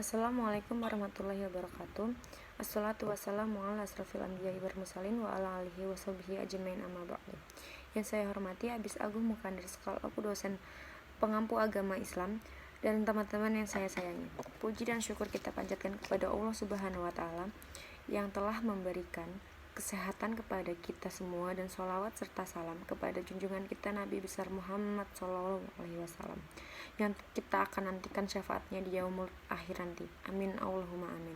Assalamualaikum warahmatullahi wabarakatuh. Assalatu wassalamu ala asrafil anbiya'i wal mursalin wa ala alihi wa sahbihi ajmain amma ba'du. Yang saya hormati Abis Agung Mukandir Sekalaku, dosen pengampu agama Islam, dan teman-teman yang saya sayangi. Puji dan syukur kita panjatkan kepada Allah Subhanahu wa taala yang telah memberikan kesehatan kepada kita semua, dan sholawat serta salam kepada junjungan kita Nabi besar Muhammad SAW yang kita akan nantikan syafaatnya di yaumul akhir nanti. Amin Allahumma amin.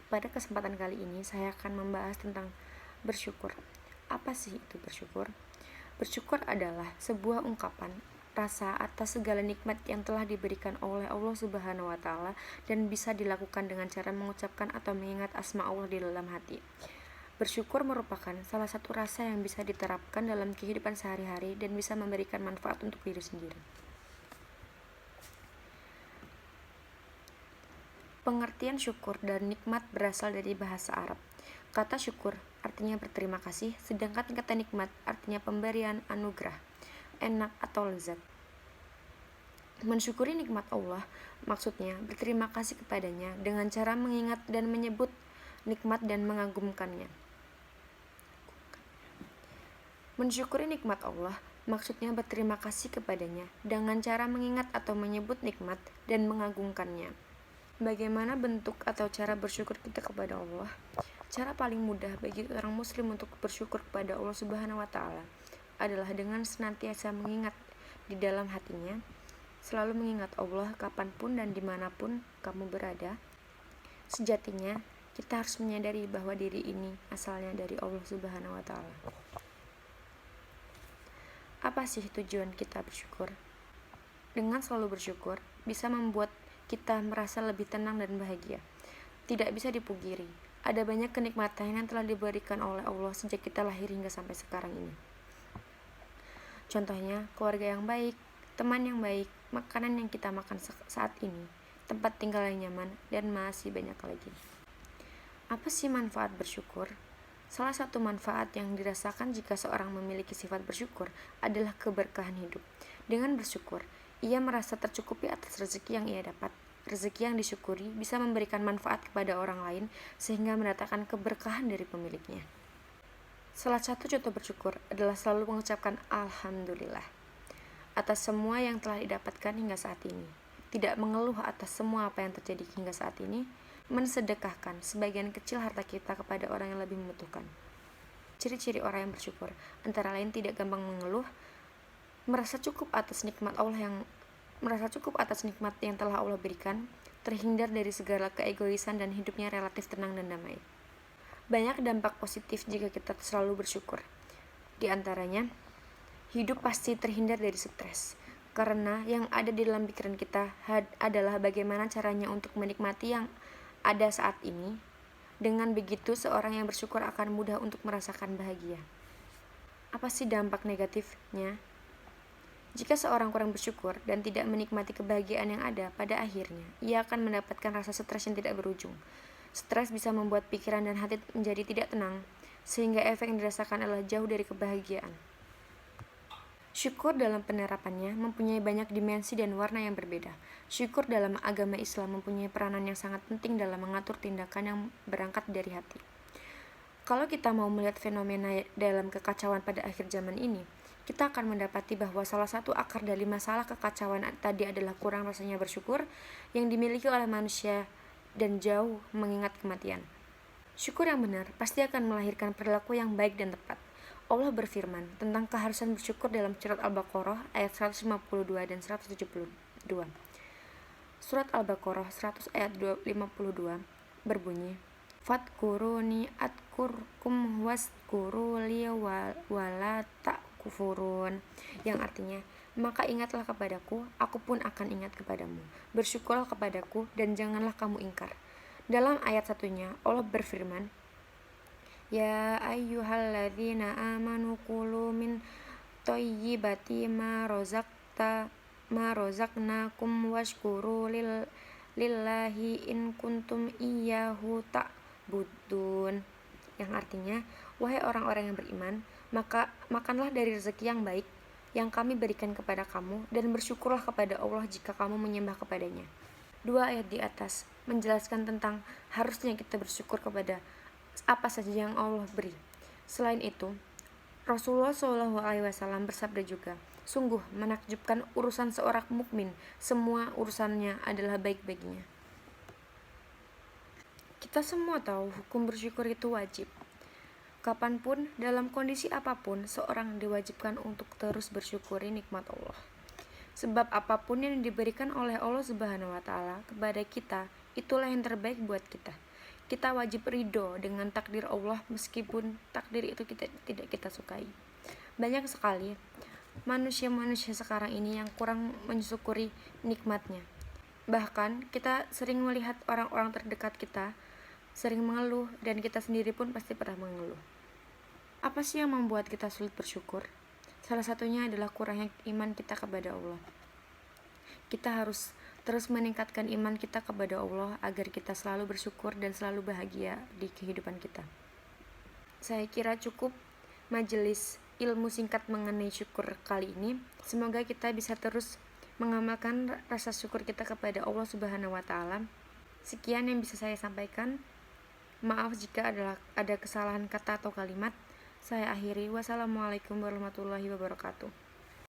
Pada kesempatan kali ini saya akan membahas tentang bersyukur. Apa sih itu bersyukur? Bersyukur adalah sebuah ungkapan rasa atas segala nikmat yang telah diberikan oleh Allah Subhanahu wa taala dan bisa dilakukan dengan cara mengucapkan atau mengingat asma Allah di dalam hati. Bersyukur merupakan salah satu rasa yang bisa diterapkan dalam kehidupan sehari-hari dan bisa memberikan manfaat untuk diri sendiri. Pengertian syukur dan nikmat berasal dari bahasa Arab. Kata syukur artinya berterima kasih, sedangkan kata nikmat artinya pemberian anugerah, enak atau lezat. Mensyukuri nikmat Allah maksudnya berterima kasih kepadanya dengan cara mengingat dan menyebut nikmat dan mengagumkannya. Mensyukuri nikmat Allah maksudnya berterima kasih kepadanya dengan cara mengingat atau menyebut nikmat dan mengagungkannya. Bagaimana bentuk atau cara bersyukur kita kepada Allah? Cara paling mudah bagi orang muslim untuk bersyukur kepada Allah Subhanahu wa taala adalah dengan senantiasa mengingat di dalam hatinya, selalu mengingat Allah kapanpun dan dimanapun kamu berada. Sejatinya kita harus menyadari bahwa diri ini asalnya dari Allah Subhanahu wa taala. Apa sih tujuan kita bersyukur? Dengan selalu bersyukur bisa membuat kita merasa lebih tenang dan bahagia. Tidak bisa dipungkiri, ada banyak kenikmatan yang telah diberikan oleh Allah sejak kita lahir hingga sampai sekarang ini. Contohnya, keluarga yang baik, teman yang baik, makanan yang kita makan saat ini, tempat tinggal yang nyaman, dan masih banyak lagi. Apa sih manfaat bersyukur? Salah satu manfaat yang dirasakan jika seorang memiliki sifat bersyukur adalah keberkahan hidup. Dengan bersyukur, ia merasa tercukupi atas rezeki yang ia dapat. Rezeki yang disyukuri bisa memberikan manfaat kepada orang lain sehingga mendatangkan keberkahan dari pemiliknya. Salah satu contoh bersyukur adalah selalu mengucapkan Alhamdulillah atas semua yang telah didapatkan hingga saat ini. Tidak mengeluh atas semua apa yang terjadi hingga saat ini. Mensedekahkan sebagian kecil harta kita kepada orang yang lebih membutuhkan. Ciri-ciri orang yang bersyukur antara lain tidak gampang mengeluh, merasa cukup atas nikmat yang telah Allah berikan, terhindar dari segala keegoisan dan hidupnya relatif tenang dan damai. Banyak dampak positif jika kita selalu bersyukur. Di antaranya, hidup pasti terhindar dari stres, karena yang ada di dalam pikiran kita adalah bagaimana caranya untuk menikmati yang ada saat ini. Dengan begitu, seorang yang bersyukur akan mudah untuk merasakan bahagia. Apa sih dampak negatifnya? Jika seorang kurang bersyukur dan tidak menikmati kebahagiaan yang ada, pada akhirnya ia akan mendapatkan rasa stres yang tidak berujung. Stres bisa membuat pikiran dan hati menjadi tidak tenang, sehingga efek yang dirasakan adalah jauh dari kebahagiaan. Syukur dalam penerapannya mempunyai banyak dimensi dan warna yang berbeda. Syukur dalam agama Islam mempunyai peranan yang sangat penting dalam mengatur tindakan yang berangkat dari hati. Kalau kita mau melihat fenomena dalam kekacauan pada akhir zaman ini, kita akan mendapati bahwa salah satu akar dari masalah kekacauan tadi adalah kurang rasanya bersyukur yang dimiliki oleh manusia dan jauh mengingat kematian. Syukur yang benar pasti akan melahirkan perilaku yang baik dan tepat. Allah berfirman tentang keharusan bersyukur dalam surat Al-Baqarah ayat 152 dan 172. Surat Al-Baqarah 100 ayat 52 berbunyi, Fadkuruni adkurkum waskuru li wala ta'kufurun, yang artinya, maka ingatlah kepadaku, aku pun akan ingat kepadamu. Bersyukurlah kepadaku dan janganlah kamu ingkar. Dalam ayat satunya, Allah berfirman, Ya ayyuhalladzina amanu kulu min thayyibati ma razaqnakum washkuru lillahi in kuntum iyyahu ta'budun, yang artinya, wahai orang-orang yang beriman, maka makanlah dari rezeki yang baik yang kami berikan kepada kamu dan bersyukurlah kepada Allah jika kamu menyembah kepadanya. Dua ayat di atas menjelaskan tentang harusnya kita bersyukur kepada apa saja yang Allah beri. Selain itu, Rasulullah SAW bersabda juga, sungguh menakjubkan urusan seorang mukmin, semua urusannya adalah baik baginya. Kita semua tahu hukum bersyukur itu wajib. Kapanpun, dalam kondisi apapun, seorang diwajibkan untuk terus bersyukuri nikmat Allah. Sebab apapun yang diberikan oleh Allah Subhanahu wa Ta'ala kepada kita, itulah yang terbaik buat kita. Kita wajib ridho dengan takdir Allah meskipun takdir itu tidak kita sukai. Banyak sekali manusia-manusia sekarang ini yang kurang mensyukuri nikmatnya. Bahkan kita sering melihat orang-orang terdekat kita sering mengeluh, dan kita sendiri pun pasti pernah mengeluh. Apa sih yang membuat kita sulit bersyukur? Salah satunya adalah kurangnya iman kita kepada Allah. Kita harus terus meningkatkan iman kita kepada Allah agar kita selalu bersyukur dan selalu bahagia di kehidupan kita. Saya kira cukup majelis ilmu singkat mengenai syukur kali ini. Semoga kita bisa terus mengamalkan rasa syukur kita kepada Allah Subhanahu wa Ta'ala. Sekian yang bisa saya sampaikan. Maaf jika ada kesalahan kata atau kalimat. Saya akhiri. Wassalamualaikum warahmatullahi wabarakatuh.